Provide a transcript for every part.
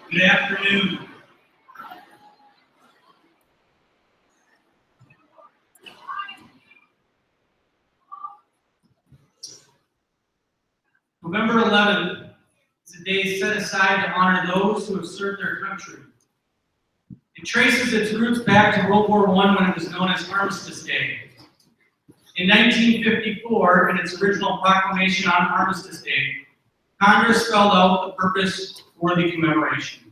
Good afternoon. November 11th is a day set aside to honor those who have served their country. It traces its roots back to World War I when it was known as Armistice Day. In 1954, in its original proclamation on Armistice Day, Congress spelled out the purpose for the commemoration.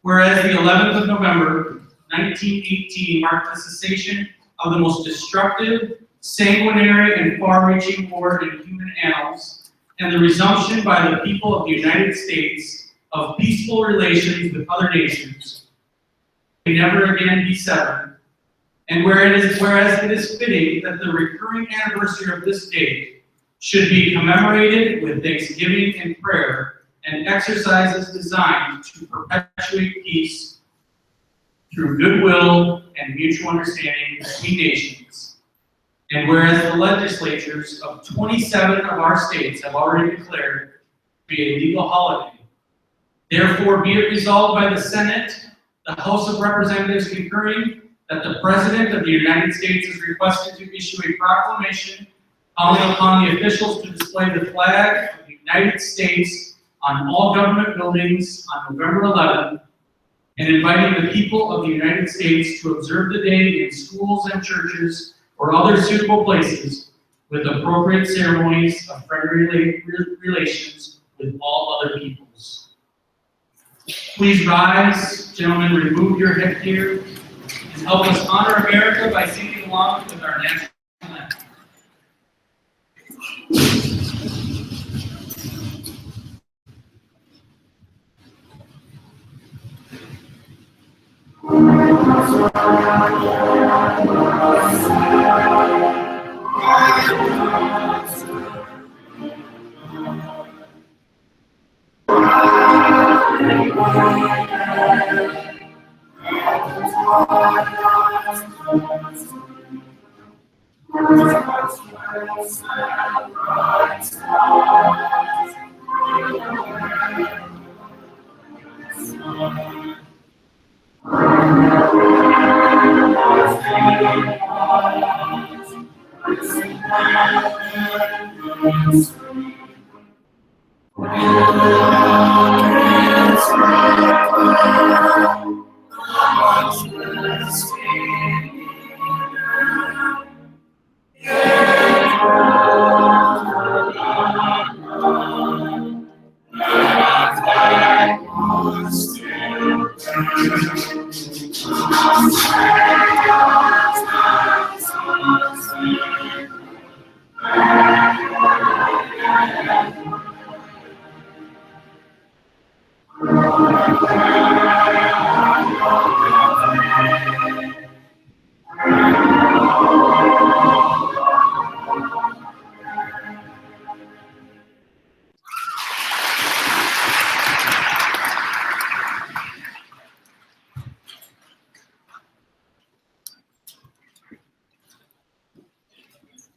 Whereas the 11th of November, 1918 marked the cessation of the most destructive, sanguinary, and far-reaching war in human annals, and the resumption by the people of the United States of peaceful relations with other nations may never again be severed. And whereas it is fitting that the recurring anniversary of this date should be commemorated with thanksgiving and prayer and exercises designed to perpetuate peace through goodwill and mutual understanding between nations. And whereas the legislatures of 27 of our states have already declared it to be a legal holiday, therefore be it resolved by the Senate, the House of Representatives concurring, that the President of the United States is requested to issue a proclamation calling upon the officials to display the flag of the United States on all government buildings on November 11th, and inviting the people of the United States to observe the day in schools and churches or other suitable places with appropriate ceremonies of friendly relations with all other peoples. Please rise, gentlemen, remove your headgear, and help us honor America by singing along with our national anthem.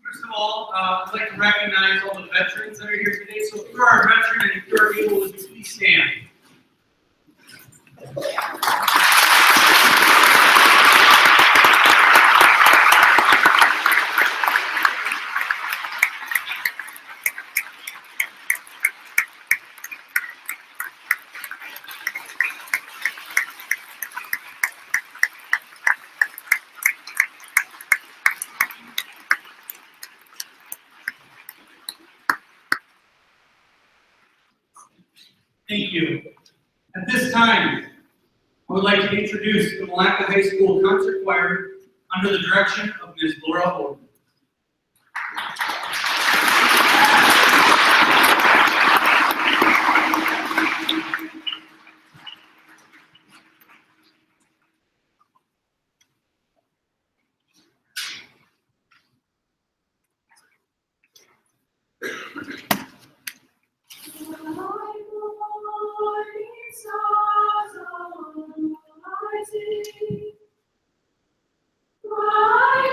First of all, I'd like to recognize all the veterans that are here today. So if you are a veteran and if you are able, would you please stand? Thank you. At this time, I would like to introduce the Milaca High School Concert Choir under the direction of Ms. Laura Holden. My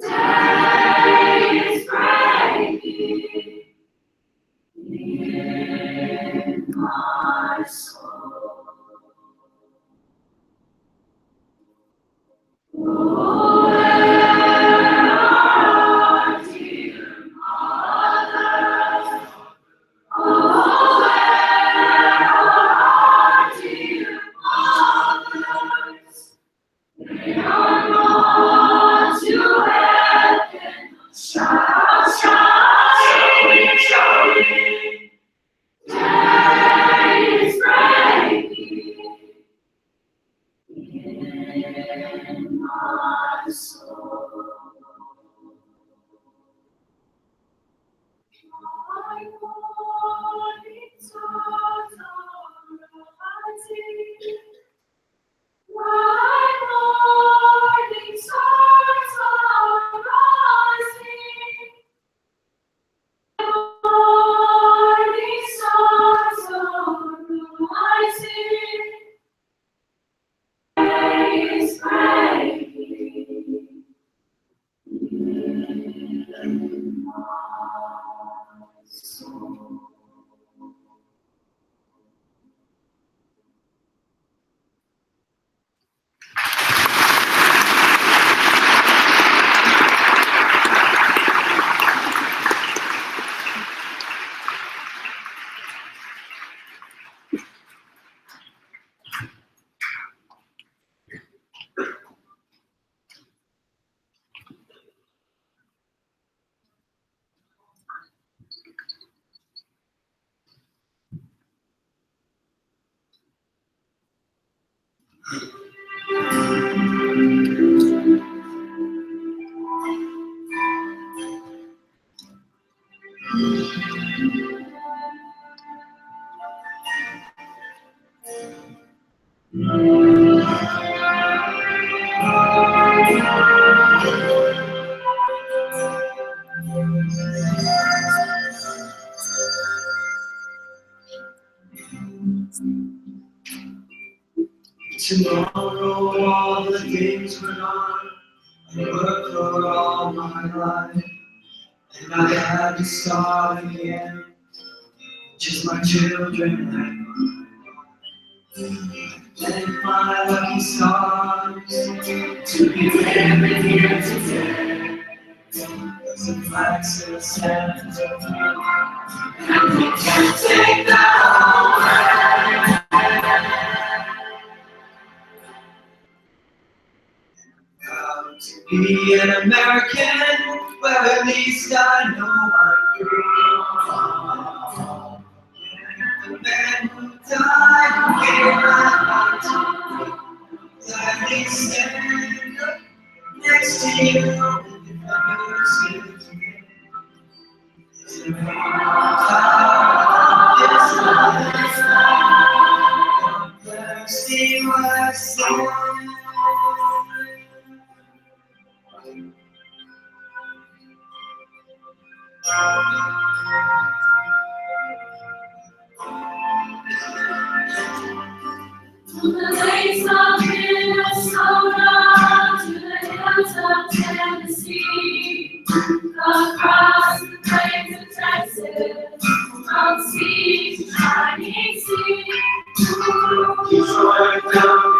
Day is breaking in my soul. Oh, where are dear mothers? Oh, where are dear mothers? They are gone to heaven. Shout, shout, shouting. Day is breaking in my soul. My morning stars are rising. My morning stars are rising. Morning stars are rising. Day is breaking in my soul. Tomorrow all the things were gone. I worked for all my life, and I had to start again. Just my children and my lucky stars to be living here today. Some flags in the sand, and we can't take that away. Proud to be an American, but at least I know I'm free. And the man who died here I want to let me stand up next to you if I miss you again. It's a thirsty West Side. From the lakes of Minnesota to the hills of Tennessee, across the plains of Texas, from sea to shining sea. Detroit down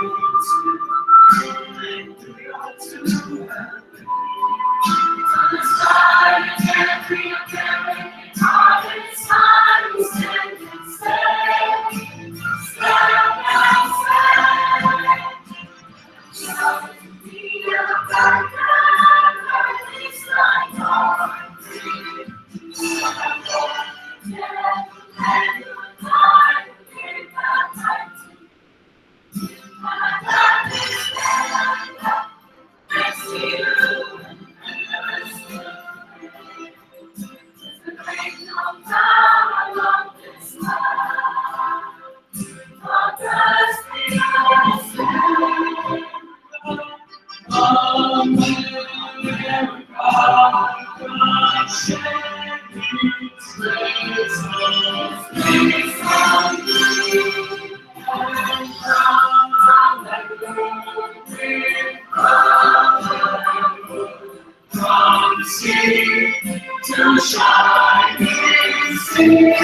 On the sky of every American heart, it's time we stand and say, stand and say. to shine in sin.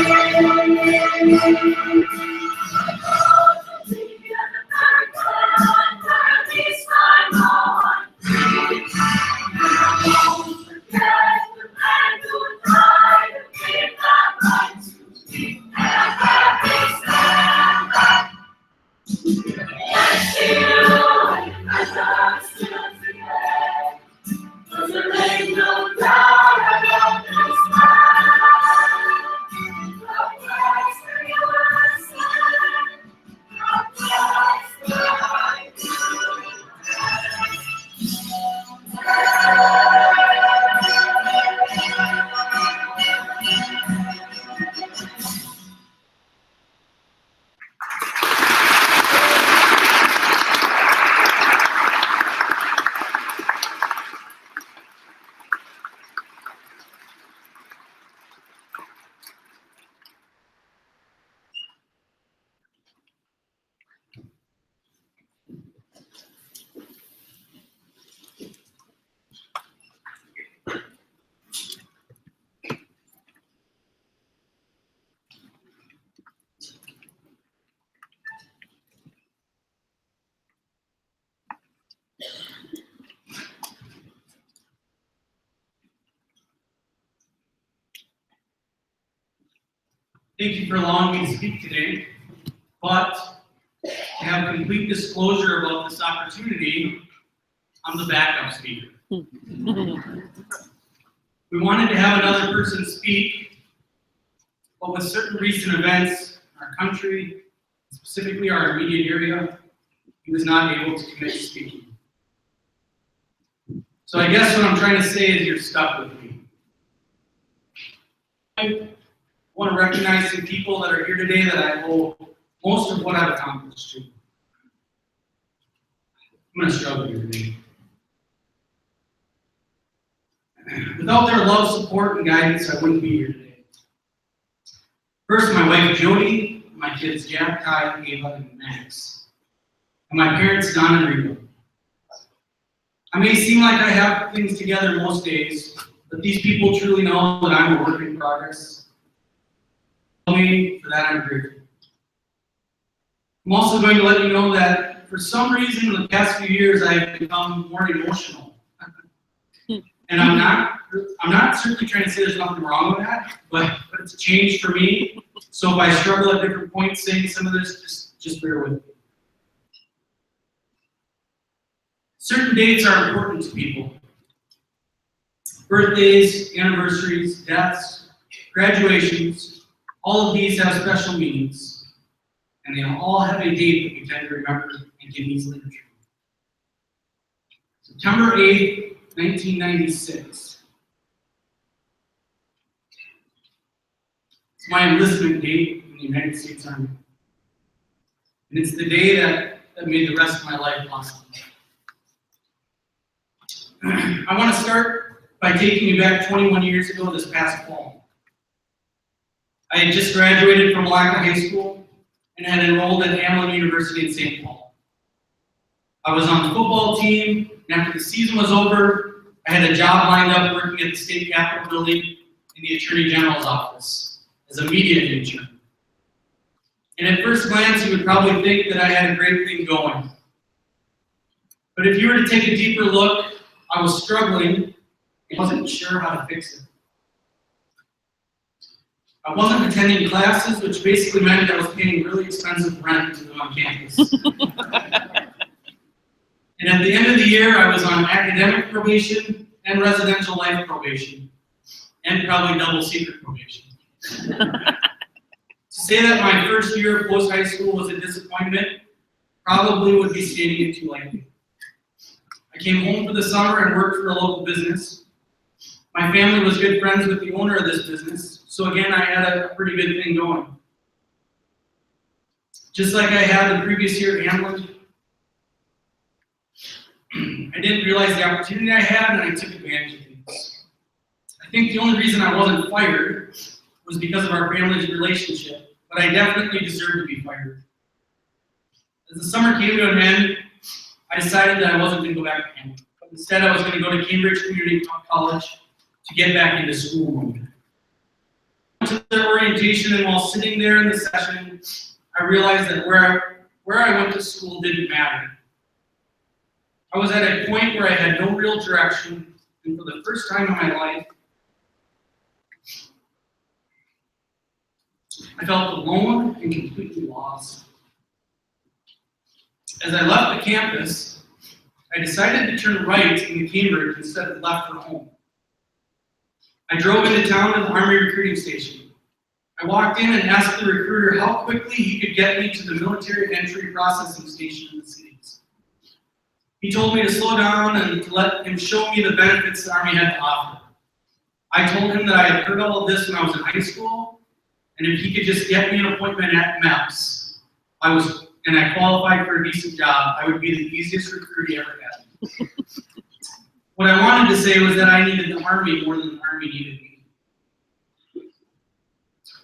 Thank you for allowing me to speak today, but to have complete disclosure about this opportunity, I'm the backup speaker. We wanted to have another person speak, but with certain recent events in our country, specifically our immediate area, he was not able to commit to speaking. So I guess what I'm trying to say is you're stuck with me. I want to recognize some people that are here today that I owe most of what I've accomplished to. I'm going to struggle here today. Without their love, support, and guidance, I wouldn't be here today. First, my wife Jody, my kids Jack, Kai, Ava, and Max, and my parents Don and Rico. I may seem like I have things together most days, but these people truly know that I'm a work in progress. For that, I'm grateful. I'm also going to let you know that for some reason in the past few years I've become more emotional. And I'm not certainly trying to say there's nothing wrong with that, but it's a change for me. So if I struggle at different points saying some of this, just bear with me. Certain dates are important to people. Birthdays, anniversaries, deaths, graduations, all of these have special meanings, and they all have a date that we tend to remember and can easily retrieve. September 8th, 1996. It's my enlistment date in the United States Army. And it's the day that made the rest of my life possible. I want to start by taking you back 21 years ago this past fall. I had just graduated from Milaca High School and had enrolled at Hamlin University in St. Paul. I was on the football team, and after the season was over, I had a job lined up working at the state capitol building in the Attorney General's office as a media intern. And at first glance, you would probably think that I had a great thing going. But if you were to take a deeper look, I was struggling and wasn't sure how to fix it. I wasn't attending classes, which basically meant I was paying really expensive rent to live on campus. And at the end of the year, I was on academic probation and residential life probation, and probably double secret probation. To say that my first year of post-high school was a disappointment probably would be stating it too lightly. I came home for the summer and worked for a local business. My family was good friends with the owner of this business, so again, I had a pretty good thing going. Just like I had the previous year at Hamlin, I didn't realize the opportunity I had, and I took advantage of things. I think the only reason I wasn't fired was because of our family's relationship, but I definitely deserved to be fired. As the summer came to an end, I decided that I wasn't going to go back to Hamlin, but instead I was going to go to Cambridge Community College to get back into school mode. I went to their orientation, and while sitting there in the session, I realized that where I went to school didn't matter. I was at a point where I had no real direction, and for the first time in my life, I felt alone and completely lost. As I left the campus, I decided to turn right into Cambridge instead of left for home. I drove into town to the Army recruiting station. I walked in and asked the recruiter how quickly he could get me to the military entry processing station in the cities. He told me to slow down and to let him show me the benefits the Army had to offer. I told him that I had heard all of this when I was in high school, and if he could just get me an appointment at MEPS, and I qualified for a decent job, I would be the easiest recruit he ever had. What I wanted to say was that I needed the Army more than the Army needed me.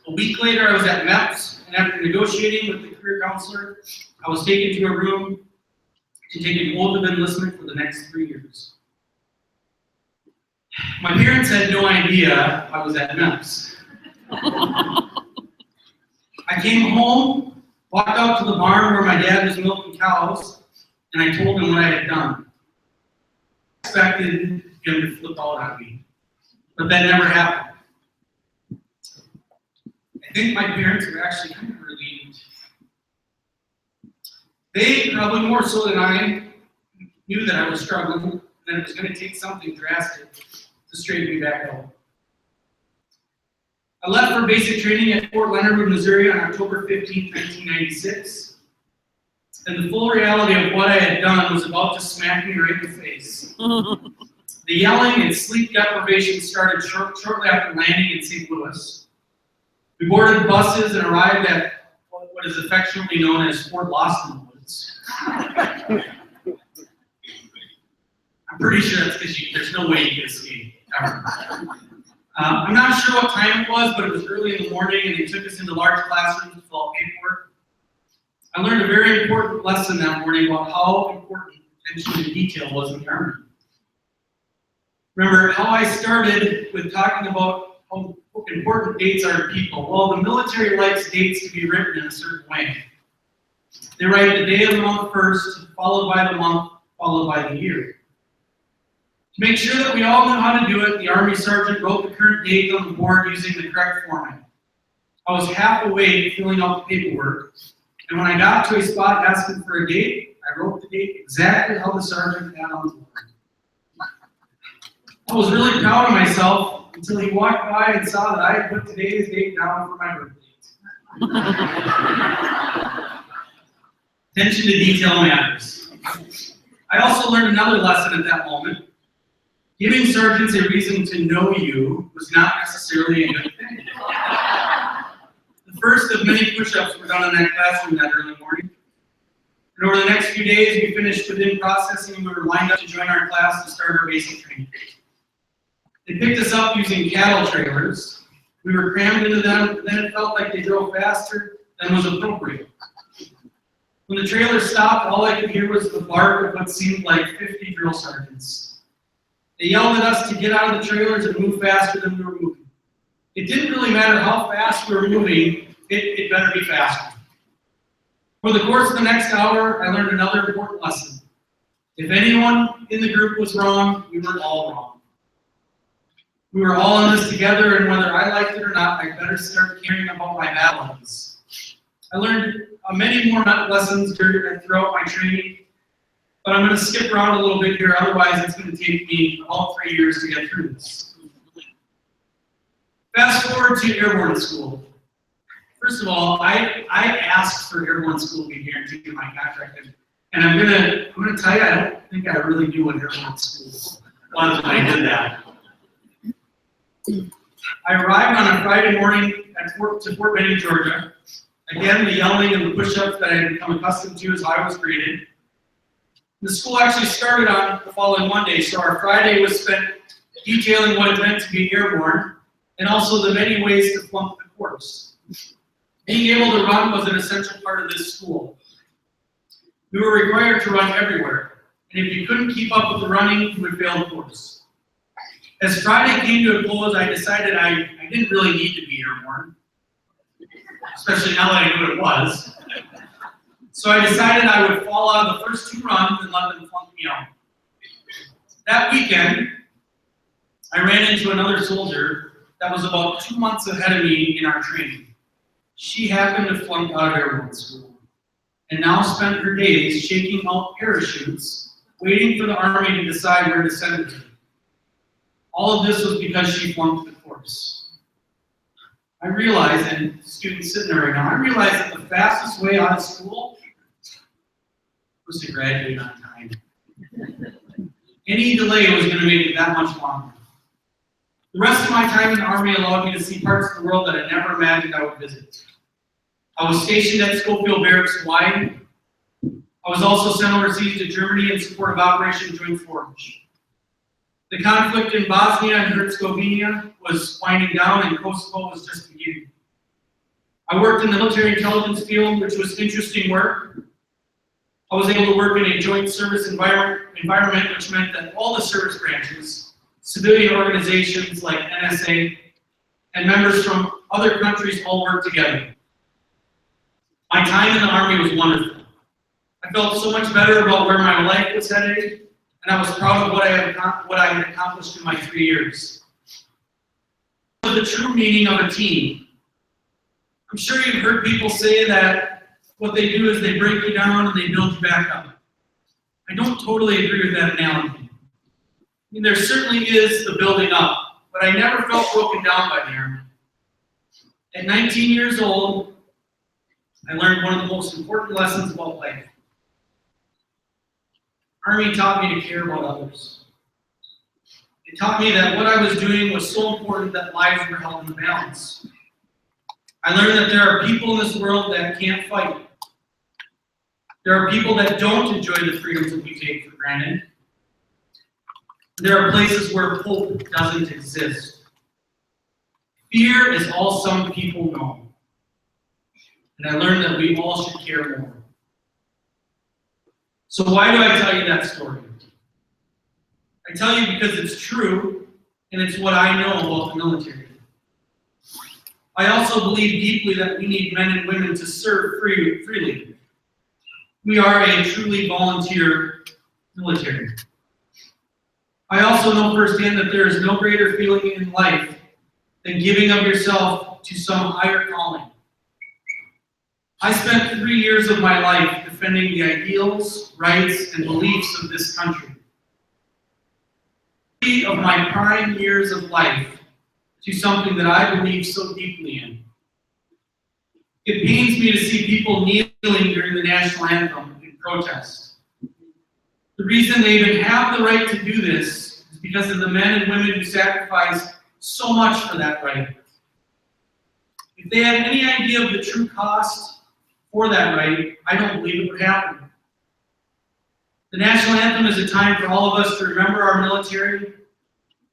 A week later, I was at MEPS, and after negotiating with the career counselor, I was taken to a room to take an oath of enlistment for the next 3 years. My parents had no idea I was at MEPS. I came home, walked out to the barn where my dad was milking cows, and I told him what I had done. I expected him to flip out on me, but that never happened. I think my parents were actually kind of relieved. They, probably more so than I, knew that I was struggling, and that it was going to take something drastic to straighten me back out. I left for basic training at Fort Leonard Wood, Missouri on October 15, 1996. And the full reality of what I had done was about to smack me right in the face. The yelling and sleep deprivation started shortly after landing in St. Louis. We boarded buses and arrived at what is affectionately known as Fort Lost in the Woods. I'm pretty sure that's because there's no way you can escape ever. I'm not sure what time it was, but it was early in the morning, and they took us into large classrooms to fill out paperwork. I learned a very important lesson that morning about how important attention to detail was in the Army. Remember how I started with talking about how important dates are to people. Well, the military likes dates to be written in a certain way. They write the day of the month first, followed by the month, followed by the year. To make sure that we all knew how to do it, the Army sergeant wrote the current date on the board using the correct format. I was half awake filling out the paperwork, and when I got to a spot asking for a date, I wrote the date exactly how the sergeant had on the board. I was really proud of myself until he walked by and saw that I had put today's date down for my birthday. Attention to detail matters. I also learned another lesson at that moment. Giving sergeants a reason to know you was not necessarily a good thing. The first of many push-ups were done in that classroom that early morning. And over the next few days, we finished within processing, and we were lined up to join our class to start our basic training. They picked us up using cattle trailers. We were crammed into them, but then it felt like they drove faster than was appropriate. When the trailer stopped, all I could hear was the bark of what seemed like 50 drill sergeants. They yelled at us to get out of the trailers and move faster than we were moving. It didn't really matter how fast we were moving, it better be faster. Over the course of the next hour, I learned another important lesson. If anyone in the group was wrong, we were all wrong. We were all in this together, and whether I liked it or not, I better start caring about my battles. I learned many more lessons throughout my training, but I'm going to skip around a little bit here, otherwise it's going to take me all 3 years to get through this. Fast forward to airborne school. First of all, I asked for airborne school to be guaranteed in my contract, and I'm gonna tell you, I don't think I really knew what airborne school was when I did that. I arrived on a Friday morning to Fort Benning, Georgia. Again, the yelling and the push-ups that I had become accustomed to as I was greeted. The school actually started on the following Monday, so our Friday was spent detailing what it meant to be airborne, and also the many ways to flunk the course. Being able to run was an essential part of this school. We were required to run everywhere, and if you couldn't keep up with the running, you would fail the course. As Friday came to a close, I decided I didn't really need to be airborne, especially now that I knew what it was. So I decided I would fall out of the first 2 runs and let them flunk me out. That weekend, I ran into another soldier that was about 2 months ahead of me in our training. She happened to flunk out of airborne school and now spent her days shaking out parachutes, waiting for the Army to decide where to send her. All of this was because she flunked the course. I realized, and students sitting there right now, I realized that the fastest way out of school was to graduate on time. Any delay was going to make it that much longer. The rest of my time in the Army allowed me to see parts of the world that I never imagined I would visit. I was stationed at Schofield Barracks, Hawaii. I was also sent overseas to Germany in support of Operation Joint Forge. The conflict in Bosnia and Herzegovina was winding down and Kosovo was just beginning. I worked in the military intelligence field, which was interesting work. I was able to work in a joint service environment, which meant that all the service branches, civilian organizations like NSA, and members from other countries all worked together. My time in the Army was wonderful. I felt so much better about where my life was headed, and I was proud of what I had accomplished in my 3 years. The true meaning of a team. I'm sure you've heard people say that what they do is they break you down and they build you back up. I don't totally agree with that analogy. I mean, there certainly is the building up, but I never felt broken down by the Army. At 19 years old, I learned one of the most important lessons about life. Army taught me to care about others. It taught me that what I was doing was so important that lives were held in the balance. I learned that there are people in this world that can't fight. There are people that don't enjoy the freedoms that we take for granted. There are places where hope doesn't exist. Fear is all some people know. And I learned that we all should care more. So why do I tell you that story? I tell you because it's true, and it's what I know about the military. I also believe deeply that we need men and women to serve freely. We are a truly volunteer military. I also know firsthand that there is no greater feeling in life than giving of yourself to some higher calling. I spent 3 years of my life defending the ideals, rights, and beliefs of this country. 3 of my prime years of life to something that I believe so deeply in. It pains me to see people kneeling during the national anthem in protest. The reason they even have the right to do this is because of the men and women who sacrificed so much for that right. If they had any idea of the true cost for that right, I don't believe it would happen. The national anthem is a time for all of us to remember our military,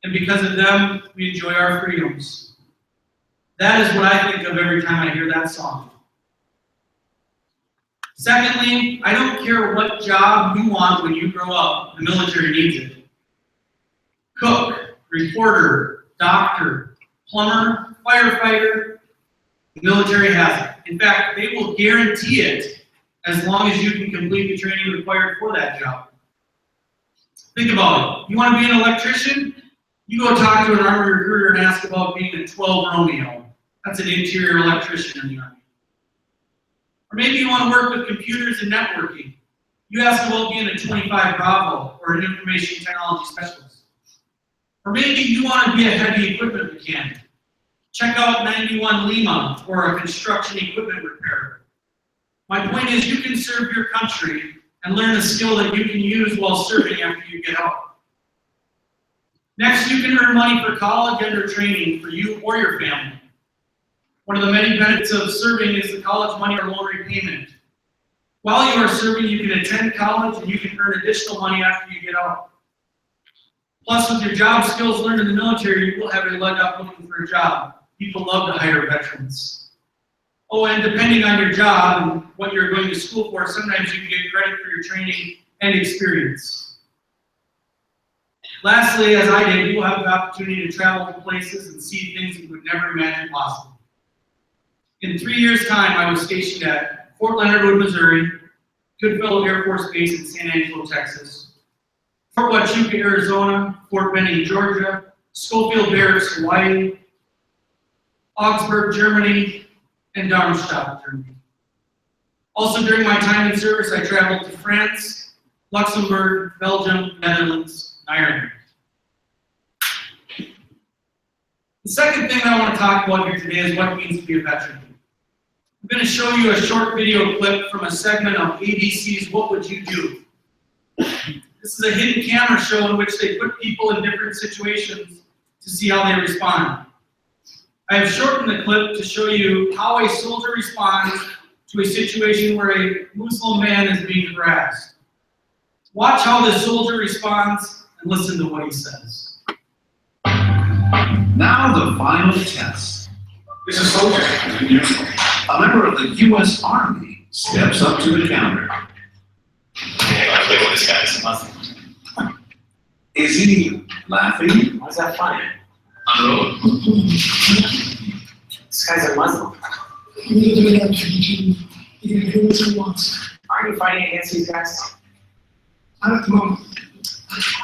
and because of them, we enjoy our freedoms. That is what I think of every time I hear that song. Secondly, I don't care what job you want when you grow up, the military needs it. Cook, reporter, doctor, plumber, firefighter, the military has it. In fact, they will guarantee it as long as you can complete the training required for that job. Think about it. You want to be an electrician? You go talk to an Army recruiter and ask about being a 12 Romeo. That's an interior electrician in the Army. Or maybe you want to work with computers and networking. You ask about being a 25 Bravo or an information technology specialist. Or maybe you want to be a heavy equipment mechanic. Check out 91 Lima or a construction equipment repairer. My point is you can serve your country and learn a skill that you can use while serving after you get out. Next, you can earn money for college and or training for you or your family. One of the many benefits of serving is the college money or loan repayment. While you are serving, you can attend college and you can earn additional money after you get out. Plus, with your job skills learned in the military, you will have a leg up looking for a job. People love to hire veterans. Oh, and depending on your job and what you're going to school for, sometimes you can get credit for your training and experience. Lastly, as I did, you will have the opportunity to travel to places and see things that you would never imagine possible. In 3 years' time, I was stationed at Fort Leonard Wood, Missouri, Goodfellow Air Force Base in San Angelo, Texas, Fort Huachuca, Arizona, Fort Benning, Georgia, Schofield Barracks, Hawaii, Augsburg, Germany, and Darmstadt, Germany. Also, during my time in service, I traveled to France, Luxembourg, Belgium, Netherlands, and Ireland. The second thing I want to talk about here today is what it means to be a veteran. I'm going to show you a short video clip from a segment of ABC's What Would You Do? This is a hidden camera show in which they put people in different situations to see how they respond. I have shortened the clip to show you how a soldier responds to a situation where a Muslim man is being harassed. Watch how the soldier responds and listen to what he says. Now the final test. This is soldier. A member of the U.S. Army steps up to the counter. Hey, I play with this guy. He's a Muslim. Is he laughing? Why's that funny? On the road. This guy's a Muslim. You need to do it up to you. You can do what he wants. Aren't you fighting against these guys? Not at the moment.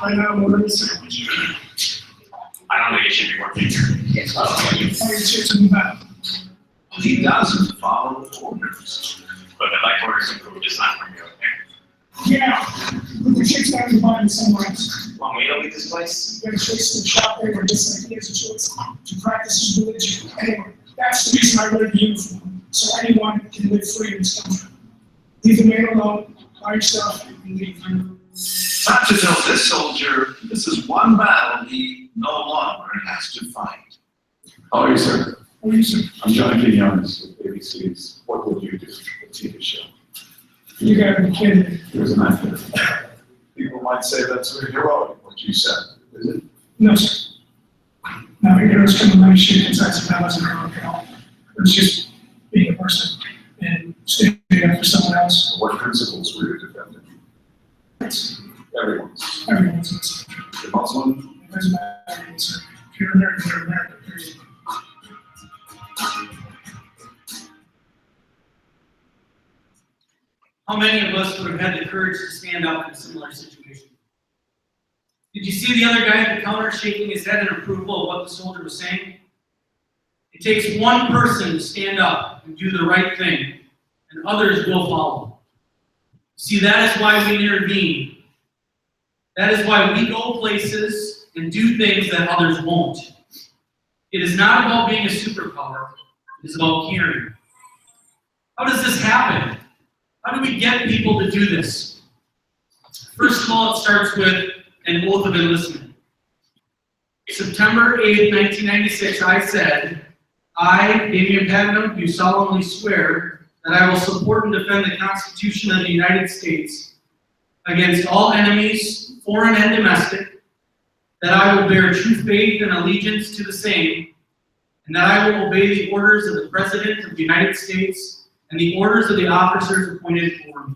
Right now, we're in sandwich. I don't think it should be working. Yes. I can shit to move out. He doesn't follow orders. But the life orders improved. It's not from you, okay? Yeah, but the chick's down to buy me somewhere else. Want me to leave this place? Get a choice to the shop there where just like he has a choice to practice his religion. Anyway, that's the reason I wear the uniform. So anyone can live free in this country. Leave the man alone, buy your stuff, and leave. Not to tell this soldier, this is one battle he no longer has to fight. How are you, sir? What do you say? I'm John K. Youngs with ABC's What Would You Do? The TV show. You gotta be kidding me. Here's an actor. People might say that's sort of heroic, what you said. Is it? No, sir. Now, heroes come to my shit inside some battles and heroic at all. It's just being a person and standing up for someone else. What principles were you defending? It's Everyone's. everyone's. The Muslim, It doesn't matter. It's if you're American, you're American. Period. How many of us would have had the courage to stand up in a similar situation? Did you see the other guy at the counter shaking his head in approval of what the soldier was saying? It takes one person to stand up and do the right thing, and others will follow. See, that is why we intervene. That is why we go places and do things that others won't. It is not about being a superpower. It is about caring. How does this happen? How do we get people to do this? First of all, it starts with an oath of enlistment. September 8th, 1996, I said, I, Damian Pagnam, do solemnly swear that I will support and defend the Constitution of the United States against all enemies, foreign and domestic, that I will bear true faith and allegiance to the same, and that I will obey the orders of the President of the United States and the orders of the officers appointed for me,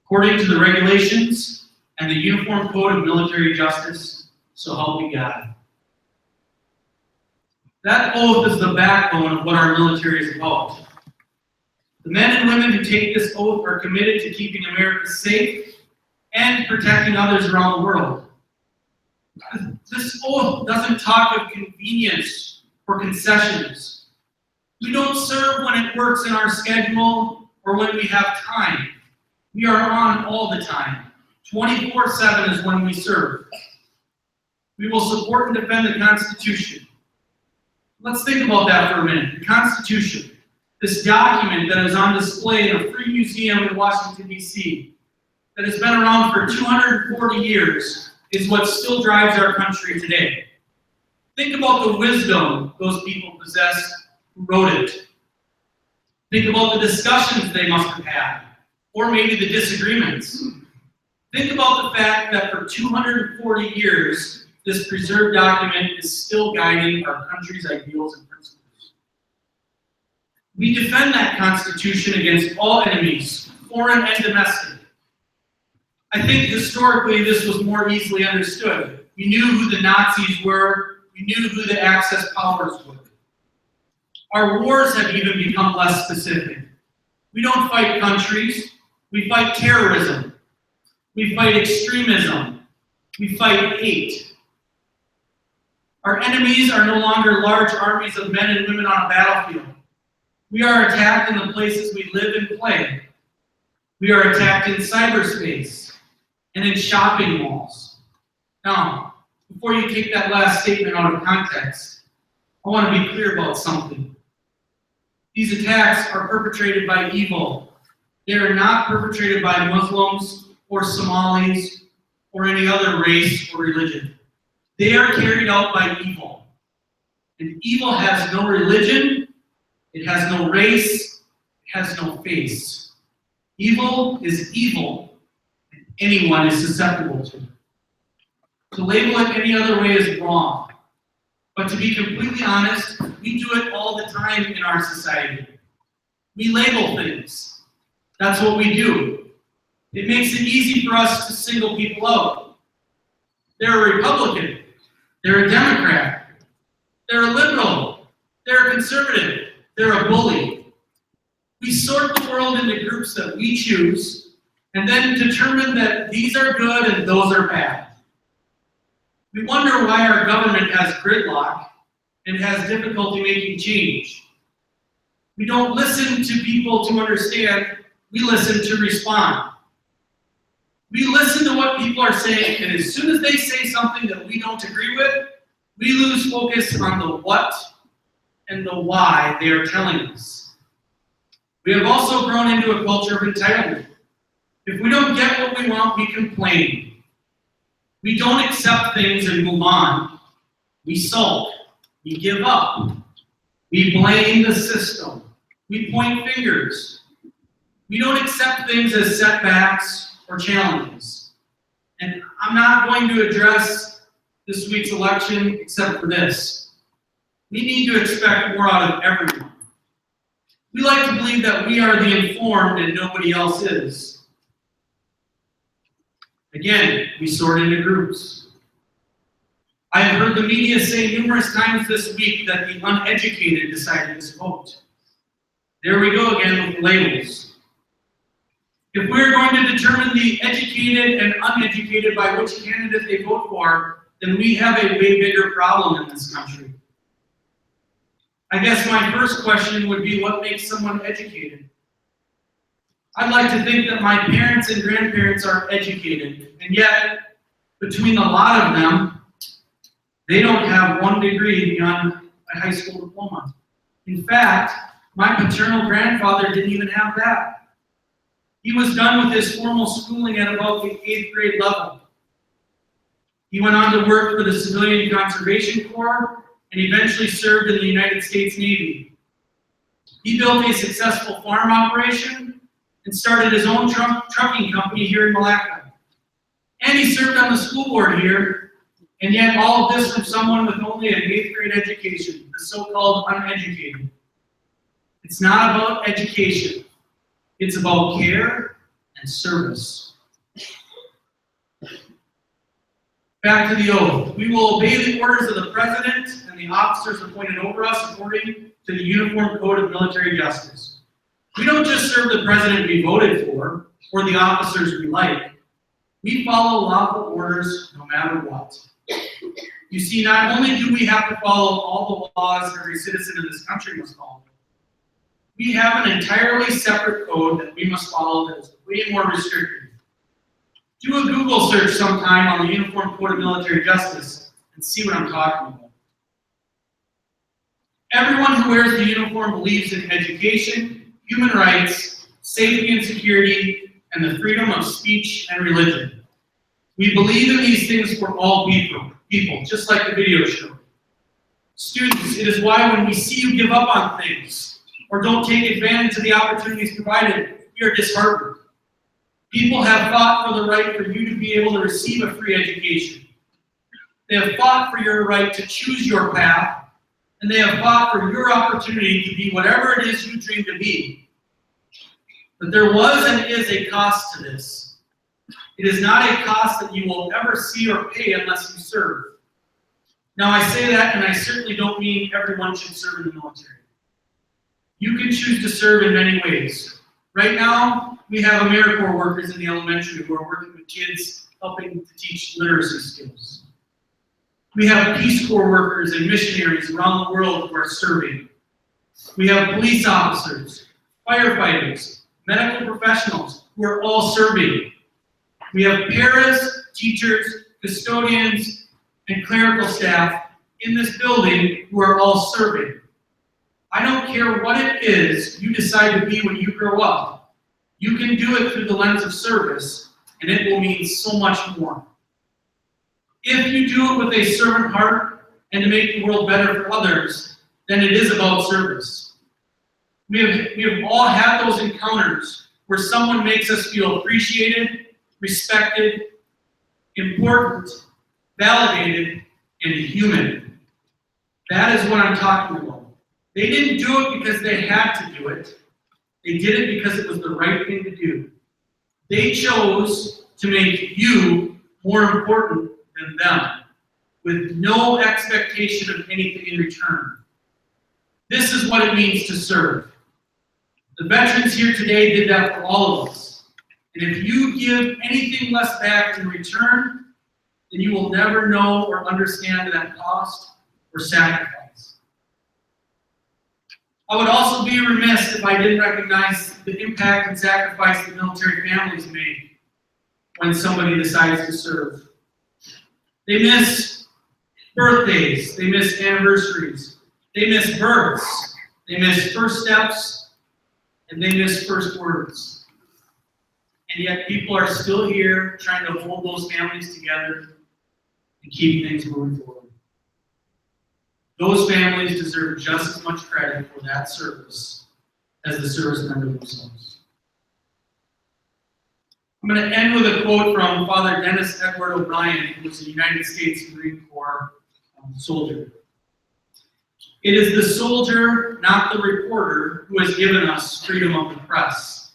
according to the regulations and the Uniform Code of Military Justice, so help me God. That oath is the backbone of what our military is about. The men and women who take this oath are committed to keeping America safe and protecting others around the world. This oath doesn't talk of convenience or concessions. We don't serve when it works in our schedule or when we have time. We are on all the time. 24/7 is when we serve. We will support and defend the Constitution. Let's think about that for a minute. The Constitution, this document that is on display in a free museum in Washington, D.C., that has been around for 240 years, is what still drives our country today. Think about the wisdom those people possessed who wrote it. Think about the discussions they must have had, or maybe the disagreements. Think about the fact that for 240 years, this preserved document is still guiding our country's ideals and principles. We defend that Constitution against all enemies, foreign and domestic. I think historically this was more easily understood. We knew who the Nazis were. We knew who the Axis powers were. Our wars have even become less specific. We don't fight countries. We fight terrorism. We fight extremism. We fight hate. Our enemies are no longer large armies of men and women on a battlefield. We are attacked in the places we live and play. We are attacked in cyberspace and in shopping malls. Now, before you take that last statement out of context, I want to be clear about something. These attacks are perpetrated by evil. They are not perpetrated by Muslims or Somalis or any other race or religion. They are carried out by evil. And evil has no religion, it has no race, it has no face. Evil is evil, and anyone is susceptible to it. To label it any other way is wrong. But to be completely honest, we do it all the time in our society. We label things. That's what we do. It makes it easy for us to single people out. They're a Republican. They're a Democrat. They're a liberal. They're a conservative. They're a bully. We sort the world into groups that we choose and then determine that these are good and those are bad. We wonder why our government has gridlock and has difficulty making change. We don't listen to people to understand, we listen to respond. We listen to what people are saying, and as soon as they say something that we don't agree with, we lose focus on the what and the why they are telling us. We have also grown into a culture of entitlement. If we don't get what we want, we complain. We don't accept things and move on. We sulk. We give up. We blame the system. We point fingers. We don't accept things as setbacks or challenges. And I'm not going to address this week's election except for this. We need to expect more out of everyone. We like to believe that we are the informed and nobody else is. Again, we sort into groups. I have heard the media say numerous times this week that the uneducated decided this vote. There we go again with the labels. If we're going to determine the educated and uneducated by which candidate they vote for, then we have a way bigger problem in this country. I guess my first question would be, what makes someone educated? I'd like to think that my parents and grandparents are educated, and yet, between a lot of them, they don't have one degree beyond a high school diploma. In fact, my paternal grandfather didn't even have that. He was done with his formal schooling at about the 8th grade level. He went on to work for the Civilian Conservation Corps and eventually served in the United States Navy. He built a successful farm operation and started his own trucking company here in Milaca. And he served on the school board here, and yet all of this from someone with only an 8th grade education, the so-called uneducated. It's not about education. It's about care and service. Back to the oath. We will obey the orders of the President and the officers appointed over us according to the Uniform Code of Military Justice. We don't just serve the President we voted for or the officers we like. We follow lawful orders no matter what. You see, not only do we have to follow all the laws every citizen in this country must follow, we have an entirely separate code that we must follow that is way more restrictive. Do a Google search sometime on the Uniform Code of Military Justice and see what I'm talking about. Everyone who wears the uniform believes in education, human rights, safety and security, and the freedom of speech and religion. We believe in these things for all people, just like the video showed. Students, it is why when we see you give up on things or don't take advantage of the opportunities provided, we are disheartened. People have fought for the right for you to be able to receive a free education. They have fought for your right to choose your path, and they have fought for your opportunity to be whatever it is you dream to be. But there was and is a cost to this. It is not a cost that you will ever see or pay unless you serve. Now I say that, and I certainly don't mean everyone should serve in the military. You can choose to serve in many ways. Right now, we have AmeriCorps workers in the elementary who are working with kids, helping to teach literacy skills. We have Peace Corps workers and missionaries around the world who are serving. We have police officers, firefighters, medical professionals who are all serving. We have paras, teachers, custodians, and clerical staff in this building who are all serving. I don't care what it is you decide to be when you grow up. You can do it through the lens of service, and it will mean so much more. If you do it with a servant heart and to make the world better for others, then it is about service. We have all had those encounters where someone makes us feel appreciated, respected, important, validated, and human. That is what I'm talking about. They didn't do it because they had to do it. They did it because it was the right thing to do. They chose to make you more important than them, with no expectation of anything in return. This is what it means to serve. The veterans here today did that for all of us. And if you give anything less back in return, then you will never know or understand that cost or sacrifice. I would also be remiss if I didn't recognize the impact and sacrifice that military families made when somebody decides to serve. They miss birthdays, they miss anniversaries, they miss births, they miss first steps, and they miss first words. And yet people are still here trying to hold those families together and keep things moving forward. Those families deserve just as much credit for that service as the service member themselves. I'm going to end with a quote from Father Dennis Edward O'Brien, who was a United States Marine Corps soldier. It is the soldier, not the reporter, who has given us freedom of the press.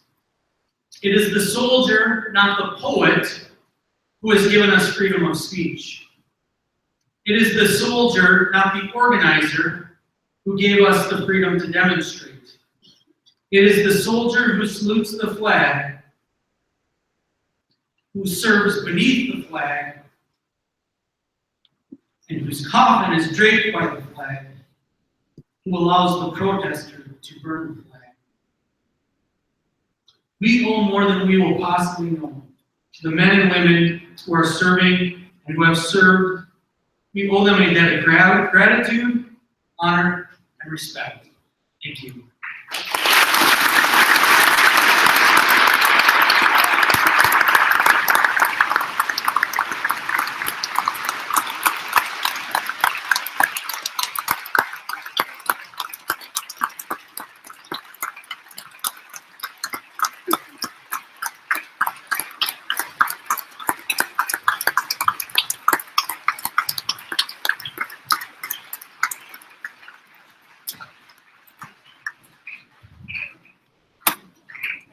It is the soldier, not the poet, who has given us freedom of speech. It is the soldier, not the organizer, who gave us the freedom to demonstrate. It is the soldier who salutes the flag, who serves beneath the flag, and whose coffin is draped by the flag, who allows the protester to burn the flag. We owe more than we will possibly know to the men and women who are serving and who have served. We owe them a debt of gratitude, honor, and respect. Thank you.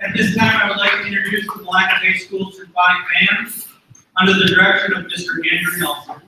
At this time, I would like to introduce the Milaca High School Symphonic Band under the direction of Mr. Andrew Nelson.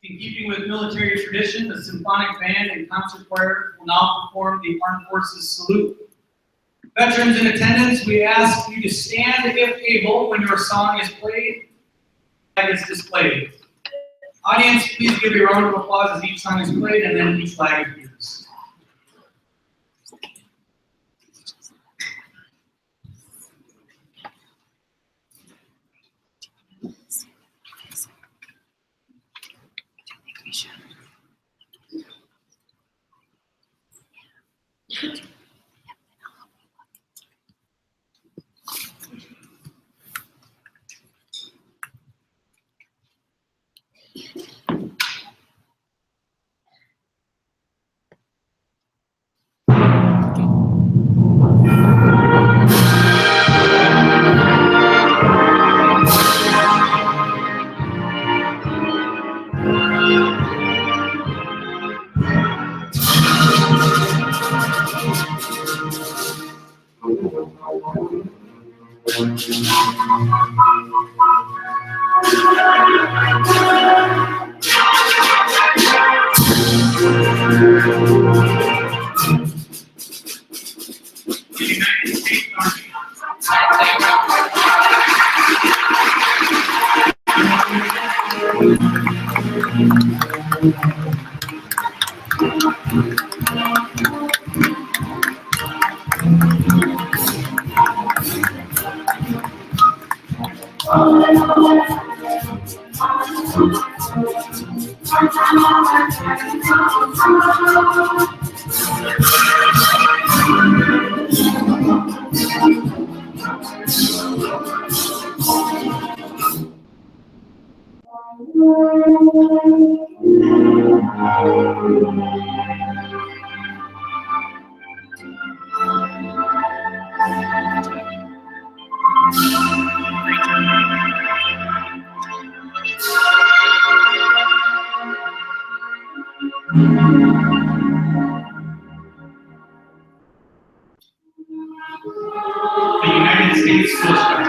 In keeping with military tradition, the symphonic band and concert choir will now perform the Armed Forces Salute. Veterans in attendance, we ask you to stand if able when your song is played and is displayed. Audience, please give a round of applause as each song is played and then each flag appears. The United States Army. The United States Coast Guard.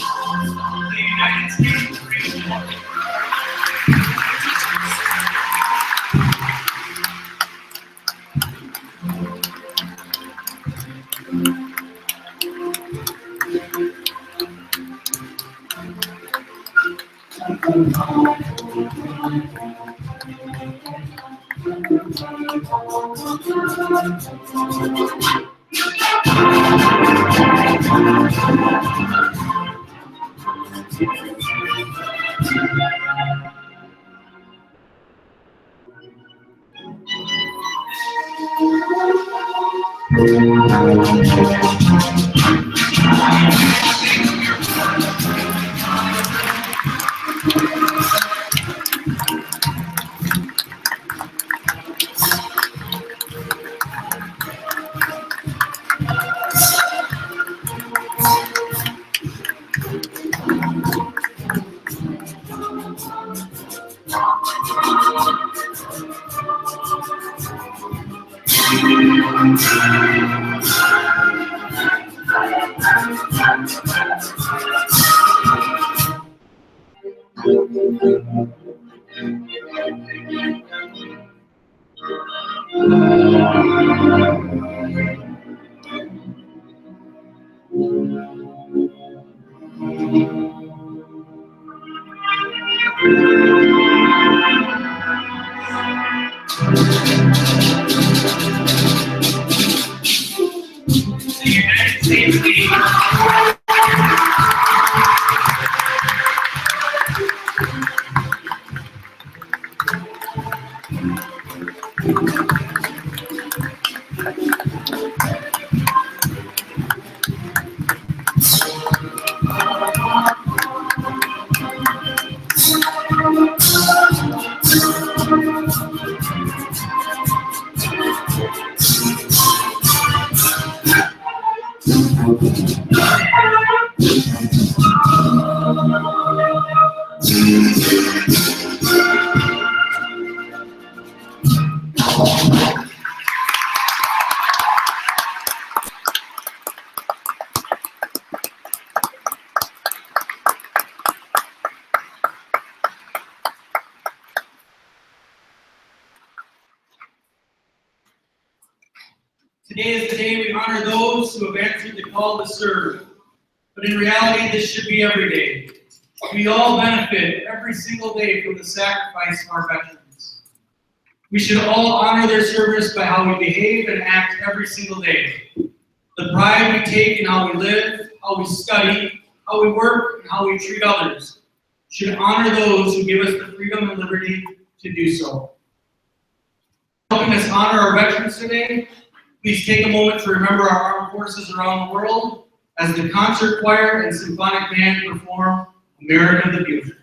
The United States Marine Corps. The United States Navy. Today is the day we honor those who have answered the call to serve. But in reality, this should be every day. We all benefit every single day from the sacrifice of our veterans. We should all honor their service by how we behave and act every single day. The pride we take in how we live, how we study, how we work, and how we treat others should honor those who give us the freedom and liberty to do so. Helping us honor our veterans today, please take a moment to remember our armed forces around the world as the concert choir and symphonic band perform America the Beautiful.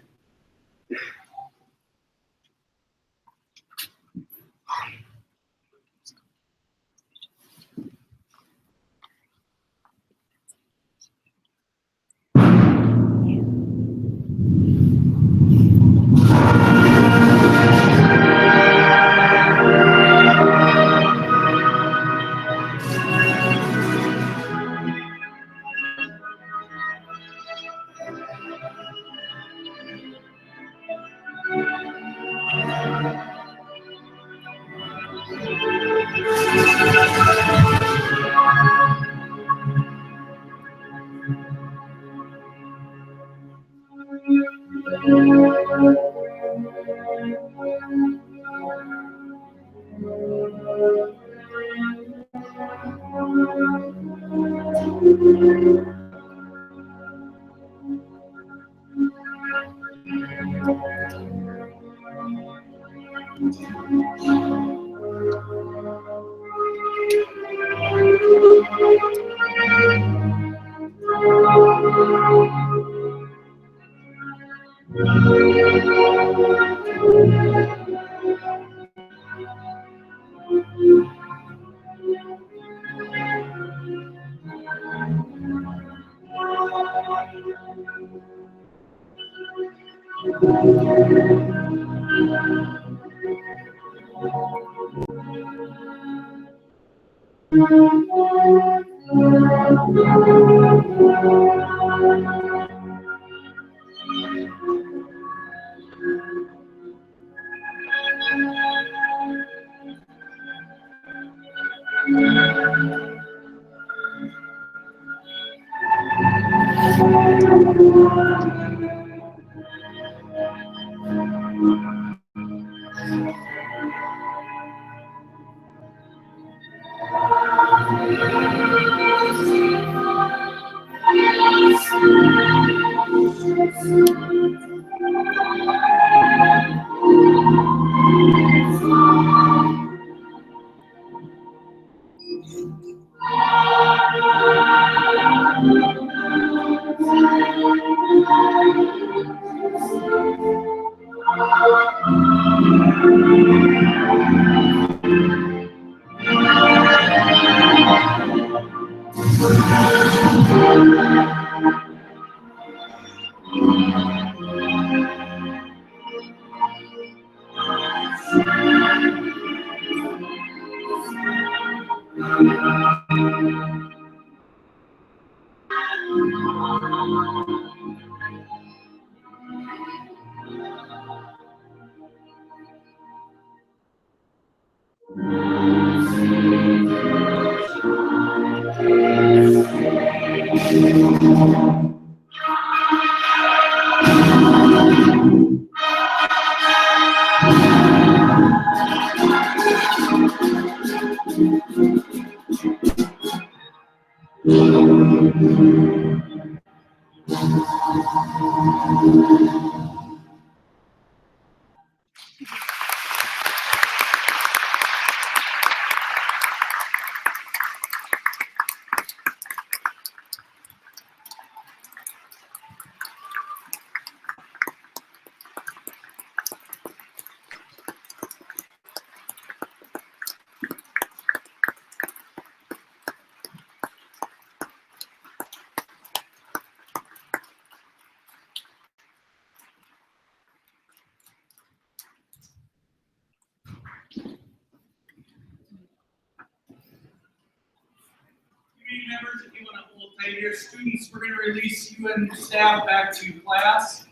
Community members, if you want to hold tight here, students, we're going to release you and staff back to class.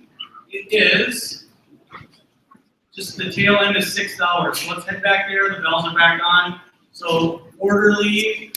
It is just the tail end is $6. So let's head back there. The bells are back on. So orderly